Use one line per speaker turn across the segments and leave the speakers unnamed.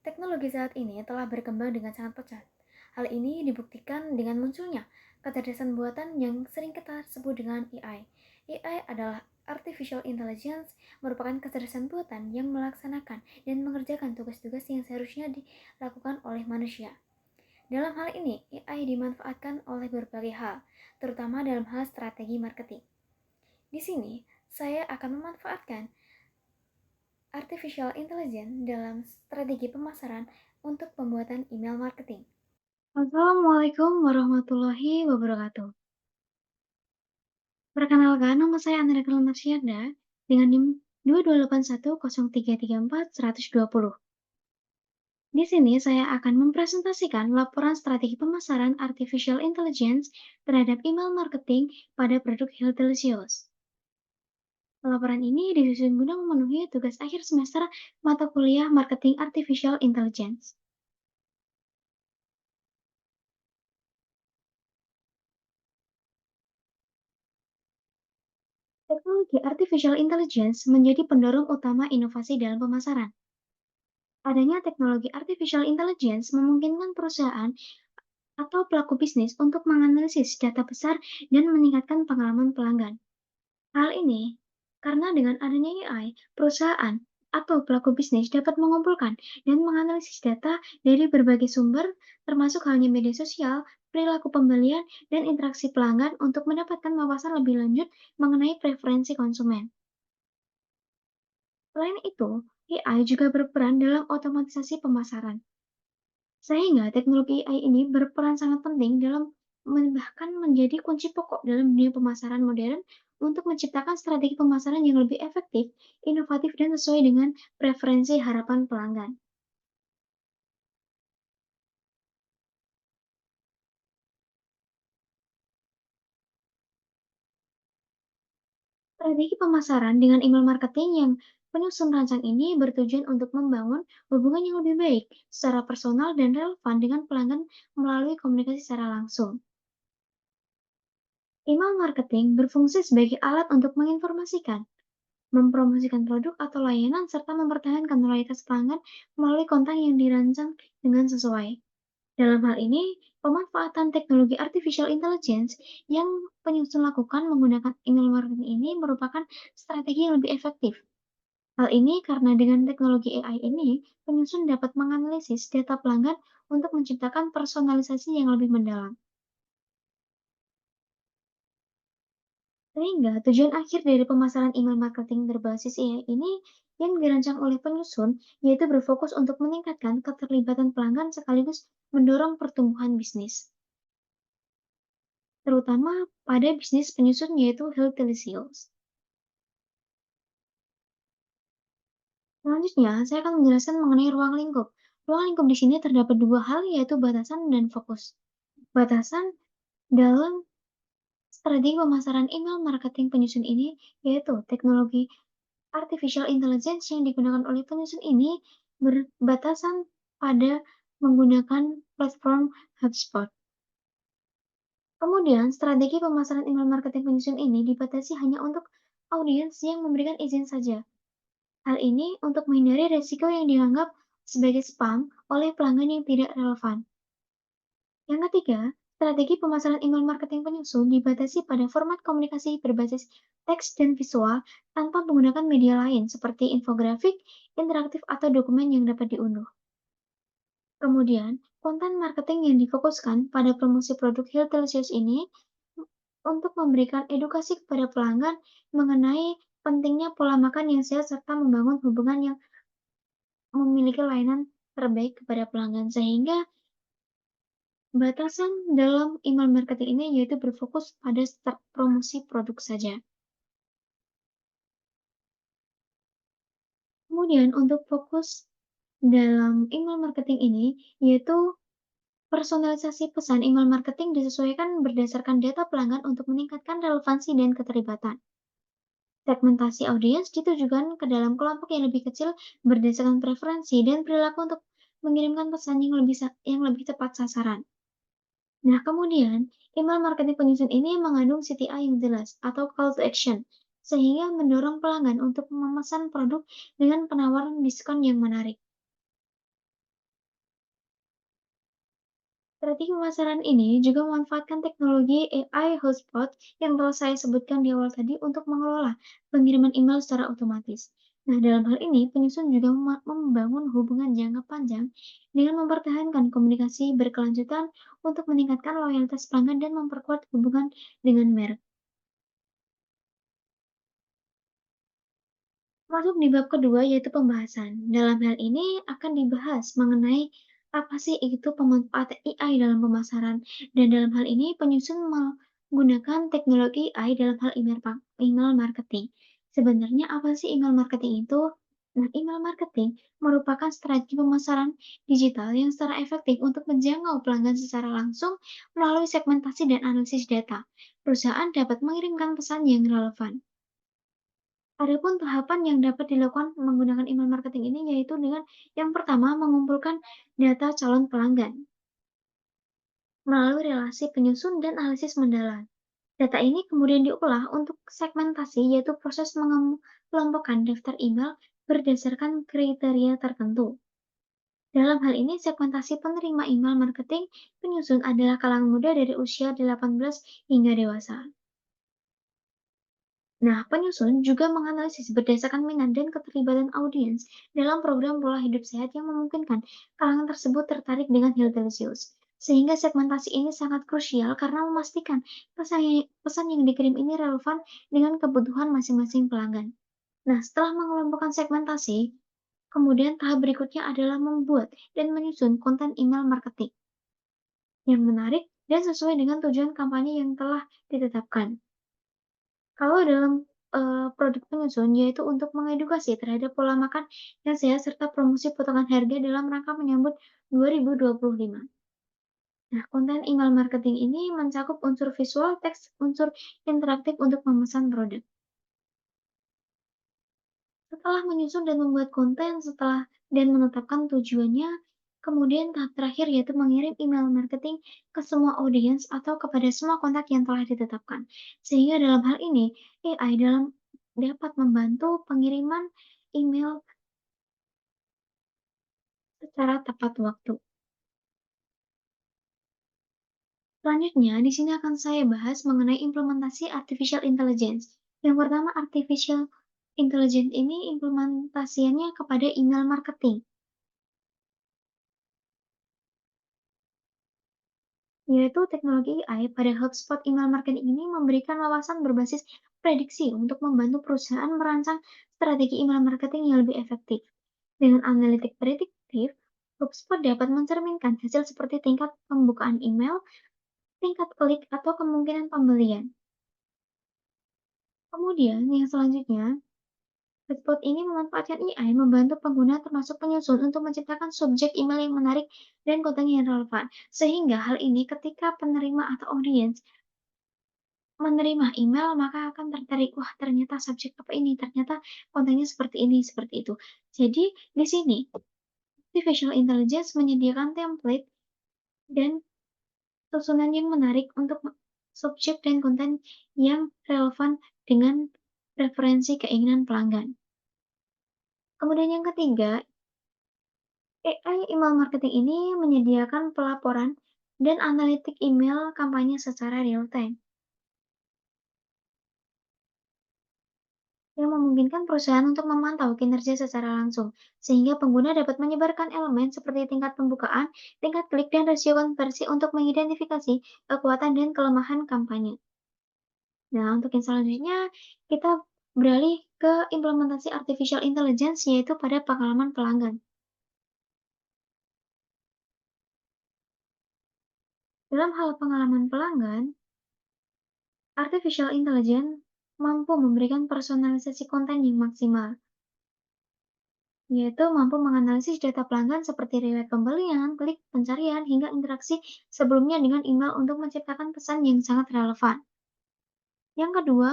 Teknologi saat ini telah berkembang dengan sangat pesat. Hal ini dibuktikan dengan munculnya kecerdasan buatan yang sering kita sebut dengan AI. AI adalah Artificial Intelligence, merupakan kecerdasan buatan yang melaksanakan dan mengerjakan tugas-tugas yang seharusnya dilakukan oleh manusia. Dalam hal ini, AI dimanfaatkan oleh berbagai hal, terutama dalam hal strategi marketing. Di sini, saya akan memanfaatkan Artificial Intelligence dalam strategi pemasaran untuk pembuatan email marketing. Assalamualaikum warahmatullahi wabarakatuh. Perkenalkan, nama saya Andrea Karnasiada dengan NIM 22810334-120. Di sini saya akan mempresentasikan laporan strategi pemasaran Artificial Intelligence terhadap email marketing pada produk Healthlicious. Laporan ini disusun guna memenuhi tugas akhir semester mata kuliah Marketing Artificial Intelligence. Teknologi artificial intelligence menjadi pendorong utama inovasi dalam pemasaran. Adanya teknologi artificial intelligence memungkinkan perusahaan atau pelaku bisnis untuk menganalisis data besar dan meningkatkan pengalaman pelanggan. Hal ini karena dengan adanya AI, perusahaan atau pelaku bisnis dapat mengumpulkan dan menganalisis data dari berbagai sumber, termasuk halnya media sosial, perilaku pembelian, dan interaksi pelanggan untuk mendapatkan wawasan lebih lanjut mengenai preferensi konsumen. Selain itu, AI juga berperan dalam otomatisasi pemasaran, sehingga teknologi AI ini berperan sangat penting dalam bahkan menjadi kunci pokok dalam dunia pemasaran modern untuk menciptakan strategi pemasaran yang lebih efektif, inovatif, dan sesuai dengan preferensi harapan pelanggan. Strategi pemasaran dengan email marketing yang penyusun rancang ini bertujuan untuk membangun hubungan yang lebih baik secara personal dan relevan dengan pelanggan melalui komunikasi secara langsung. Email marketing berfungsi sebagai alat untuk menginformasikan, mempromosikan produk atau layanan, serta mempertahankan loyalitas pelanggan melalui konten yang dirancang dengan sesuai. Dalam hal ini, pemanfaatan teknologi artificial intelligence yang penyusun lakukan menggunakan email marketing ini merupakan strategi yang lebih efektif. Hal ini karena dengan teknologi AI ini, penyusun dapat menganalisis data pelanggan untuk menciptakan personalisasi yang lebih mendalam. Sehingga tujuan akhir dari pemasaran email marketing berbasis AI ini yang dirancang oleh penyusun, yaitu berfokus untuk meningkatkan keterlibatan pelanggan sekaligus mendorong pertumbuhan bisnis, terutama pada bisnis penyusun yaitu Healthlicious. Selanjutnya, saya akan menjelaskan mengenai ruang lingkup. Ruang lingkup di sini terdapat dua hal, yaitu batasan dan fokus. Batasan dalam strategi pemasaran email marketing penyusun ini yaitu teknologi artificial intelligence yang digunakan oleh penyusun ini berbatasan pada menggunakan platform HubSpot. Kemudian, strategi pemasaran email marketing penyusun ini dibatasi hanya untuk audiens yang memberikan izin saja. Hal ini untuk menghindari resiko yang dianggap sebagai spam oleh pelanggan yang tidak relevan. Yang ketiga, strategi pemasaran email marketing penyusun dibatasi pada format komunikasi berbasis teks dan visual tanpa menggunakan media lain seperti infografik, interaktif, atau dokumen yang dapat diunduh. Kemudian, konten marketing yang difokuskan pada promosi produk Healthlicious ini untuk memberikan edukasi kepada pelanggan mengenai pentingnya pola makan yang sehat serta membangun hubungan yang memiliki layanan terbaik kepada pelanggan sehingga batasan dalam email marketing ini yaitu berfokus pada promosi produk saja. Kemudian untuk fokus dalam email marketing ini yaitu personalisasi pesan email marketing disesuaikan berdasarkan data pelanggan untuk meningkatkan relevansi dan keterlibatan. Segmentasi audiens ditujukan ke dalam kelompok yang lebih kecil berdasarkan preferensi dan perilaku untuk mengirimkan pesan yang lebih tepat sasaran. Nah, kemudian, email marketing penyusun ini mengandung CTA yang jelas atau call to action, sehingga mendorong pelanggan untuk memesan produk dengan penawaran diskon yang menarik. Strategi pemasaran ini juga memanfaatkan teknologi AI hotspot yang telah saya sebutkan di awal tadi untuk mengelola pengiriman email secara otomatis. Nah, dalam hal ini, penyusun juga membangun hubungan jangka panjang dengan mempertahankan komunikasi berkelanjutan untuk meningkatkan loyalitas pelanggan dan memperkuat hubungan dengan merek. Masuk di bab kedua yaitu pembahasan. Dalam hal ini akan dibahas mengenai apa sih itu pemanfaatan AI dalam pemasaran dan dalam hal ini penyusun menggunakan teknologi AI dalam hal email marketing. Sebenarnya apa sih email marketing itu? Nah, email marketing merupakan strategi pemasaran digital yang secara efektif untuk menjangkau pelanggan secara langsung melalui segmentasi dan analisis data. Perusahaan dapat mengirimkan pesan yang relevan. Adapun tahapan yang dapat dilakukan menggunakan email marketing ini yaitu dengan yang pertama mengumpulkan data calon pelanggan melalui relasi penyusun dan analisis mendalam. Data ini kemudian diolah untuk segmentasi yaitu proses mengelompokkan daftar email berdasarkan kriteria tertentu. Dalam hal ini segmentasi penerima email marketing penyusun adalah kalangan muda dari usia 18 hingga dewasa. Nah, penyusun juga menganalisis berdasarkan minat dan keterlibatan audiens dalam program pola hidup sehat yang memungkinkan kalangan tersebut tertarik dengan Healthlicious. Sehingga segmentasi ini sangat krusial karena memastikan pesan yang dikirim ini relevan dengan kebutuhan masing-masing pelanggan. Nah, setelah mengelompokkan segmentasi, kemudian tahap berikutnya adalah membuat dan menyusun konten email marketing yang menarik dan sesuai dengan tujuan kampanye yang telah ditetapkan. Kalau dalam, produk penyusun, yaitu untuk mengedukasi terhadap pola makan yang sehat serta promosi potongan harga dalam rangka menyambut 2025. Nah, konten email marketing ini mencakup unsur visual, teks, unsur interaktif untuk memesan produk. Setelah menyusun dan membuat konten, dan menetapkan tujuannya, kemudian tahap terakhir yaitu mengirim email marketing ke semua audiens atau kepada semua kontak yang telah ditetapkan. Sehingga dalam hal ini, dapat membantu pengiriman email secara tepat waktu. Selanjutnya, di sini akan saya bahas mengenai implementasi artificial intelligence. Yang pertama, artificial intelligence ini implementasiannya kepada email marketing. Yaitu teknologi AI pada hotspot email marketing ini memberikan wawasan berbasis prediksi untuk membantu perusahaan merancang strategi email marketing yang lebih efektif. Dengan analitik prediktif, HubSpot dapat mencerminkan hasil seperti tingkat pembukaan email, tingkat klik, atau kemungkinan pembelian. Kemudian, yang selanjutnya, HubSpot ini memanfaatkan AI membantu pengguna termasuk penyusun untuk menciptakan subjek email yang menarik dan konten yang relevan. Sehingga hal ini ketika penerima atau audiens menerima email, maka akan tertarik, "Wah, ternyata subjek apa ini? Ternyata kontennya seperti ini," seperti itu. Jadi, di sini, artificial intelligence menyediakan template dan susunan yang menarik untuk subjek dan konten yang relevan dengan preferensi keinginan pelanggan. Kemudian yang ketiga, AI email marketing ini menyediakan pelaporan dan analitik email kampanye secara real time, yang memungkinkan perusahaan untuk memantau kinerja secara langsung, sehingga pengguna dapat menyebarkan elemen seperti tingkat pembukaan, tingkat klik, dan rasio konversi untuk mengidentifikasi kekuatan dan kelemahan kampanye. Nah, untuk yang selanjutnya, kita beralih ke implementasi artificial intelligence, yaitu pada pengalaman pelanggan. Dalam hal pengalaman pelanggan, artificial intelligence mampu memberikan personalisasi konten yang maksimal, yaitu mampu menganalisis data pelanggan seperti riwayat pembelian, klik, pencarian, hingga interaksi sebelumnya dengan email untuk menciptakan pesan yang sangat relevan. Yang kedua,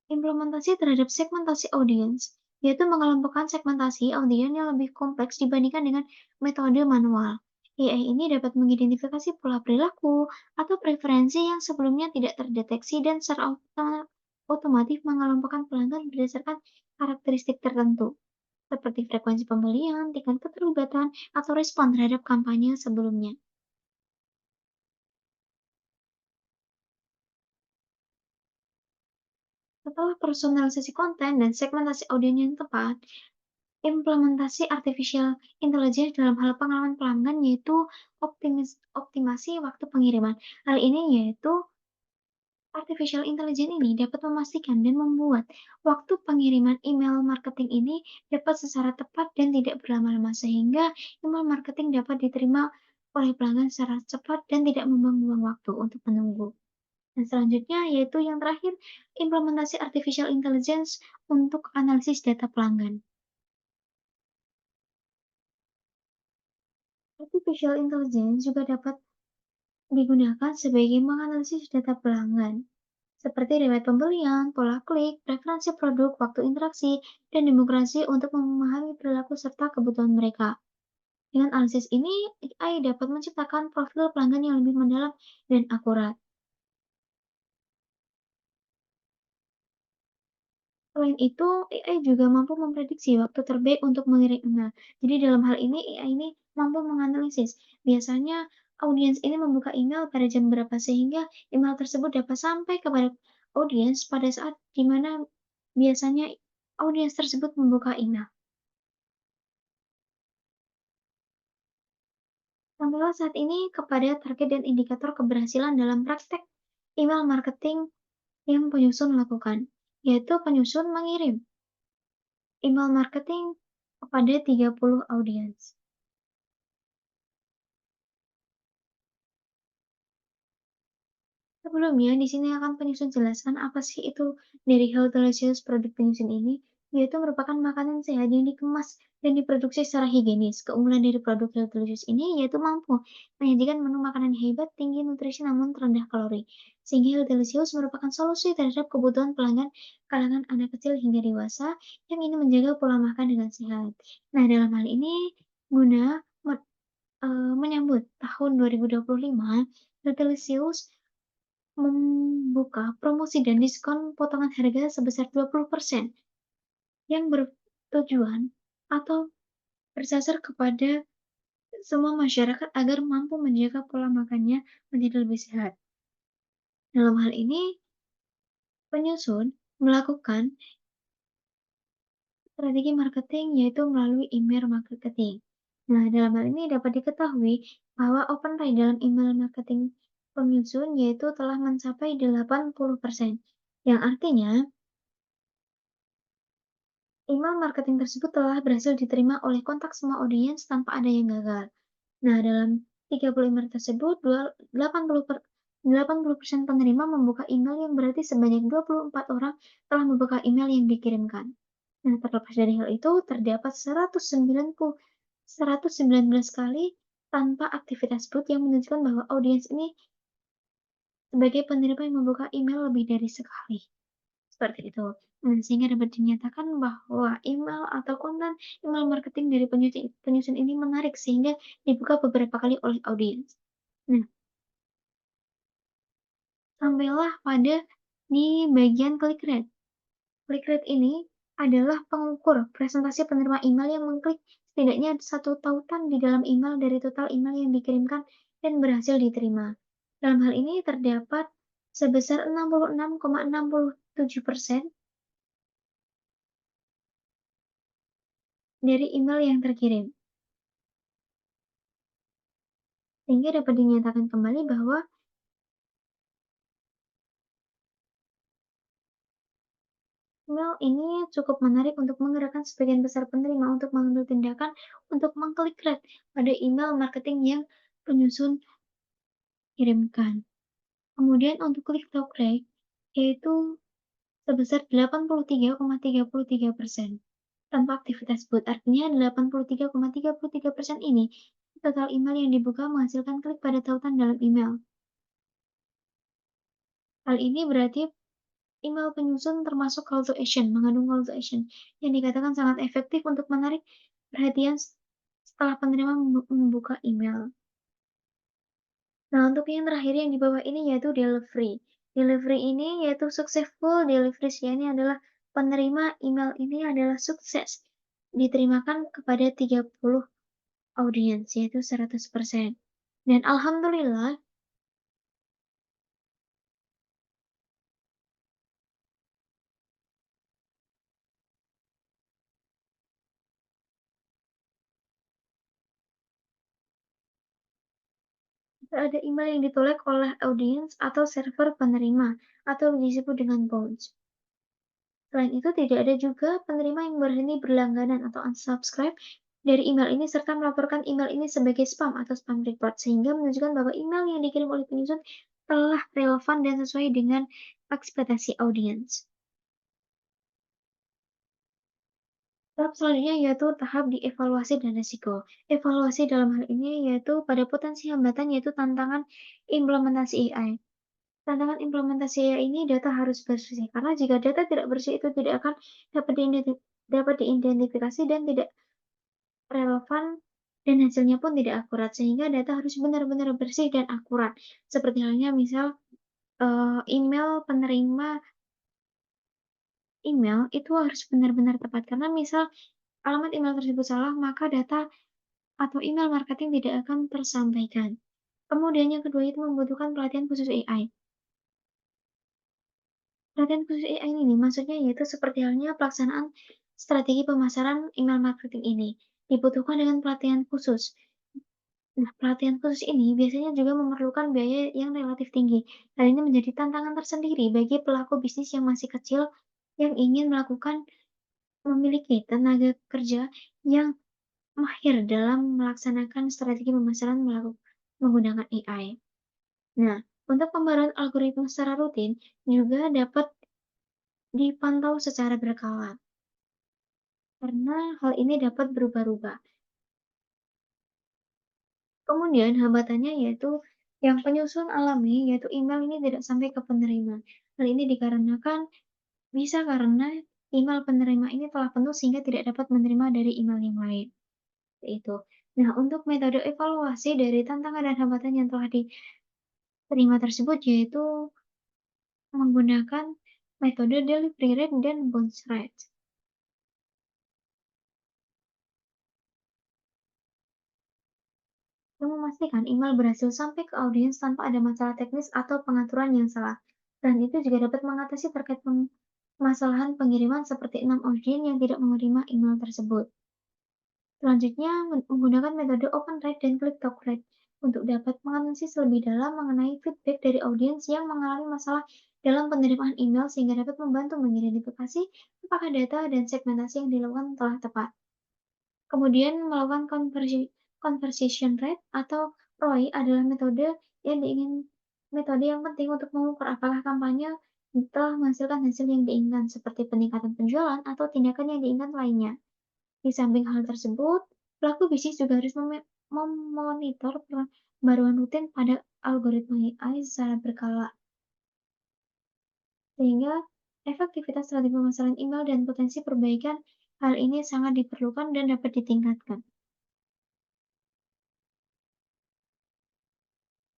implementasi terhadap segmentasi audiens, yaitu mengelompokkan segmentasi audiens yang lebih kompleks dibandingkan dengan metode manual. AI ini dapat mengidentifikasi pola perilaku atau preferensi yang sebelumnya tidak terdeteksi dan secara otomatis mengelompokkan pelanggan berdasarkan karakteristik tertentu, seperti frekuensi pembelian, tingkat keterlibatan, atau respon terhadap kampanye sebelumnya. Setelah personalisasi konten dan segmentasi audiens yang tepat, implementasi artificial intelligence dalam hal pengalaman pelanggan yaitu optimasi waktu pengiriman. Hal ini yaitu artificial intelligence ini dapat memastikan dan membuat waktu pengiriman email marketing ini dapat secara tepat dan tidak berlama-lama sehingga email marketing dapat diterima oleh pelanggan secara cepat dan tidak membuang-buang waktu untuk menunggu. Dan selanjutnya yaitu yang terakhir, implementasi artificial intelligence untuk analisis data pelanggan. Artificial intelligence juga dapat digunakan sebagai menganalisis data pelanggan, seperti riwayat pembelian, pola klik, preferensi produk, waktu interaksi, dan demokrasi untuk memahami perilaku serta kebutuhan mereka. Dengan analisis ini, AI dapat menciptakan profil pelanggan yang lebih mendalam dan akurat. Selain itu, AI juga mampu memprediksi waktu terbaik untuk mengirim email. Jadi dalam hal ini, AI ini mampu menganalisis. Biasanya audiens ini membuka email pada jam berapa sehingga email tersebut dapat sampai kepada audiens pada saat di mana biasanya audiens tersebut membuka email. Sampailah saat ini kepada target dan indikator keberhasilan dalam praktek email marketing yang penyusun lakukan, yaitu penyusun mengirim email marketing kepada 30 audiens. Sebelumnya, di sini akan penyusun jelaskan apa sih itu dari Health Delicious produk penyusun ini, yaitu merupakan makanan sehat yang dikemas dan diproduksi secara higienis. Keunggulan dari produk Health Delicious ini yaitu mampu menyajikan menu makanan hebat, tinggi nutrisi namun rendah kalori. Sehingga Health Delicious merupakan solusi terhadap kebutuhan pelanggan kalangan anak kecil hingga dewasa yang ingin menjaga pola makan dengan sehat. Nah, dalam hal ini, guna menyambut tahun 2025, Health Delicious membuka promosi dan diskon potongan harga sebesar 20% yang bertujuan atau bersasar kepada semua masyarakat agar mampu menjaga pola makannya menjadi lebih sehat. Dalam hal ini, penyusun melakukan strategi marketing yaitu melalui email marketing. Nah, dalam hal ini dapat diketahui bahwa open rate dalam email marketing penyusun yaitu telah mencapai 80%, yang artinya email marketing tersebut telah berhasil diterima oleh kontak semua audiens tanpa ada yang gagal. Nah, dalam 30 email tersebut, 80% penerima membuka email yang berarti sebanyak 24 orang telah membuka email yang dikirimkan. Nah, terlepas dari hal itu, terdapat 119 kali tanpa aktivitas bot yang menunjukkan bahwa audiens ini sebagai penerima yang membuka email lebih dari sekali. Seperti itu. Sehingga dapat dinyatakan bahwa email atau konten email marketing dari penyusun ini menarik sehingga dibuka beberapa kali oleh audiens. Nah, sampailah pada di bagian click rate. Click rate ini adalah pengukur presentasi penerima email yang mengklik setidaknya satu tautan di dalam email dari total email yang dikirimkan dan berhasil diterima. Dalam hal ini terdapat sebesar 66,67% dari email yang terkirim. Sehingga dapat dinyatakan kembali bahwa email ini cukup menarik untuk menggerakkan sebagian besar penerima untuk mengambil tindakan untuk mengklik rate pada email marketing yang penyusun kirimkan. Kemudian untuk click-through rate, yaitu sebesar 83,33% tanpa aktivitas bot. Artinya 83,33% ini total email yang dibuka menghasilkan klik pada tautan dalam email. Hal ini berarti email penyusun termasuk call to action, mengandung call to action, yang dikatakan sangat efektif untuk menarik perhatian setelah penerima membuka email. Nah, untuk yang terakhir yang di bawah ini yaitu delivery. Delivery ini yaitu successful delivery ini adalah penerima email ini adalah sukses diterimakan kepada 30 audiens, yaitu 100%. Dan alhamdulillah, Ada email yang ditolak oleh audiens atau server penerima, atau disebut dengan bounce. Selain itu, tidak ada juga penerima yang berhenti berlangganan atau unsubscribe dari email ini serta melaporkan email ini sebagai spam atau spam report, sehingga menunjukkan bahwa email yang dikirim oleh penyusun telah relevan dan sesuai dengan ekspektasi audiens. Tahap selanjutnya yaitu tahap dievaluasi dan risiko. Evaluasi dalam hal ini yaitu pada potensi hambatan yaitu tantangan implementasi AI. Tantangan implementasi AI ini data harus bersih, karena jika data tidak bersih itu tidak akan dapat diidentifikasi dan tidak relevan dan hasilnya pun tidak akurat, sehingga data harus benar-benar bersih dan akurat. Seperti halnya misal, email penerima email itu harus benar-benar tepat, karena misal alamat email tersebut salah, maka data atau email marketing tidak akan tersampaikan. Kemudian yang kedua itu membutuhkan pelatihan khusus AI. Pelatihan khusus AI ini maksudnya yaitu seperti halnya pelaksanaan strategi pemasaran email marketing ini, dibutuhkan dengan pelatihan khusus. Nah, pelatihan khusus ini biasanya juga memerlukan biaya yang relatif tinggi. Hal ini menjadi tantangan tersendiri bagi pelaku bisnis yang masih kecil yang ingin memiliki tenaga kerja yang mahir dalam melaksanakan strategi pemasaran menggunakan AI. Nah, untuk pembaruan algoritma secara rutin juga dapat dipantau secara berkala, karena hal ini dapat berubah-ubah. Kemudian hambatannya yaitu yang penyusun alami, yaitu email ini tidak sampai ke penerima. Hal ini bisa karena email penerima ini telah penuh sehingga tidak dapat menerima dari email yang lain. Itu. Nah, untuk metode evaluasi dari tantangan dan hambatan yang telah diterima tersebut yaitu menggunakan metode delivery rate dan bounce rate. Yang memastikan email berhasil sampai ke audiens tanpa ada masalah teknis atau pengaturan yang salah. Dan itu juga dapat mengatasi terkait permasalahan pengiriman seperti 6 audiens yang tidak menerima email tersebut. Selanjutnya, menggunakan metode open rate dan click talk rate untuk dapat menganalisis lebih dalam mengenai feedback dari audiens yang mengalami masalah dalam penerimaan email sehingga dapat membantu mengidentifikasi apakah data dan segmentasi yang dilakukan telah tepat. Kemudian melakukan conversion rate atau ROI adalah metode yang penting untuk mengukur apakah kampanye telah menghasilkan hasil yang diinginkan, seperti peningkatan penjualan atau tindakan yang diinginkan lainnya. Di samping hal tersebut, pelaku bisnis juga harus memonitor pembaruan rutin pada algoritma AI secara berkala, sehingga efektivitas strategi pemasaran email dan potensi perbaikan hal ini sangat diperlukan dan dapat ditingkatkan.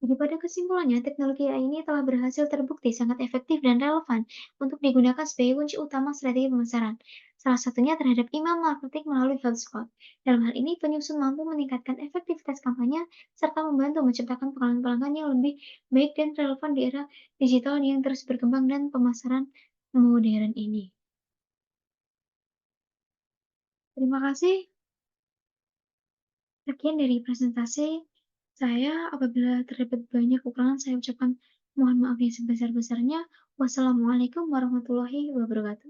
Jadi pada kesimpulannya, teknologi AI ini telah berhasil terbukti sangat efektif dan relevan untuk digunakan sebagai kunci utama strategi pemasaran. Salah satunya terhadap email marketing melalui HubSpot. Dalam hal ini, penyusun mampu meningkatkan efektivitas kampanye serta membantu menciptakan pengalaman pelanggan yang lebih baik dan relevan di era digital yang terus berkembang dan pemasaran modern ini. Terima kasih. Sekian dari presentasi saya. Apabila terdapat banyak kekurangan, saya ucapkan mohon maaf yang sebesar-besarnya. Wassalamualaikum warahmatullahi wabarakatuh.